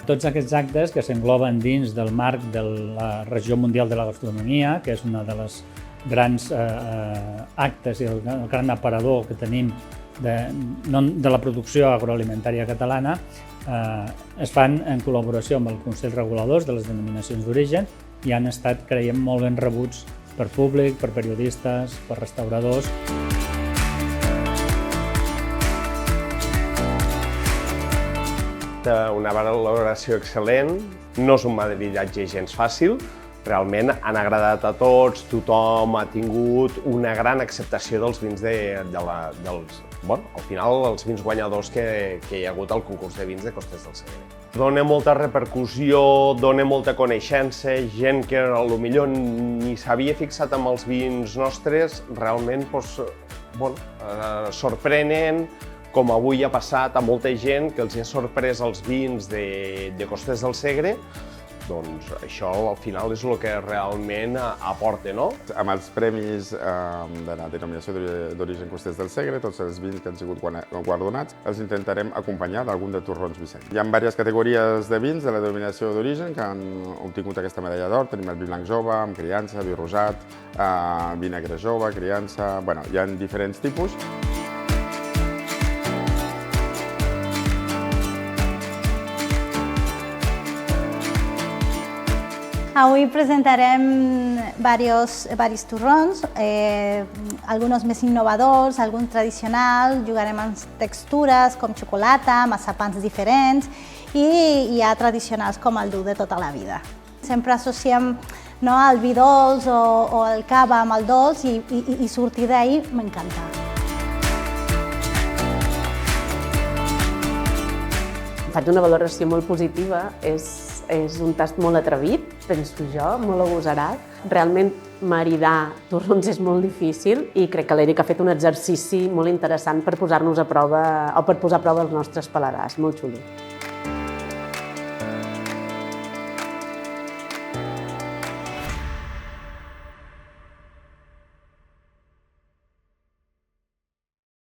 Tots aquests actes que s'engloben dins del marc de la Regió Mundial de la Gastronomia, que és una de les grans actes i el gran aparador que tenim de la producció agroalimentària catalana, es fan en col·laboració amb el Consell Regulador de les Denominacions d'Origen i han estat, creiem, molt ben rebuts per públic, per periodistes, per restauradors. Una valoració excel·lent, no és un madrillatge gens fàcil, realment han agradat a tots, tothom ha tingut una gran acceptació dels vins al final, els vins guanyadors que hi ha hagut al concurs de vins de Costes del Segre. Dona molta repercussió, dona molta coneixença, gent que potser ni s'havia fixat en els vins nostres, realment sorprenen, com avui ha passat a molta gent que els ha sorprès els vins de Costes del Segre, doncs això al final és el que realment aporta, no? Amb els premis de la denominació d'origen Costes del Segre, tots els vins que han sigut guardonats, els intentarem acompanyar d'algun de torrons Vicent. Hi ha diverses categories de vins de la denominació d'origen que han obtingut aquesta medalla d'or. Tenim el vi blanc jove, amb criança, vi rosat, vi negre jove, criança... Bueno, hi ha diferents tipus. Avui presentarem diversos torrons, alguns més innovadors, alguns tradicionals, jugarem amb textures com xocolata, massapans diferents i hi ha tradicionals com el dur de tota la vida. Sempre associem el vi dolç o el cava amb el dolç i sortir d'ahir m'encanta. Faig una valoració molt positiva, és un tast molt atrevit, penso jo, molt agosarat. Realment maridar torrons és molt difícil i crec que l'Eric ha fet un exercici molt interessant per posar-nos a prova o per posar a prova els nostres paladars, molt xulo.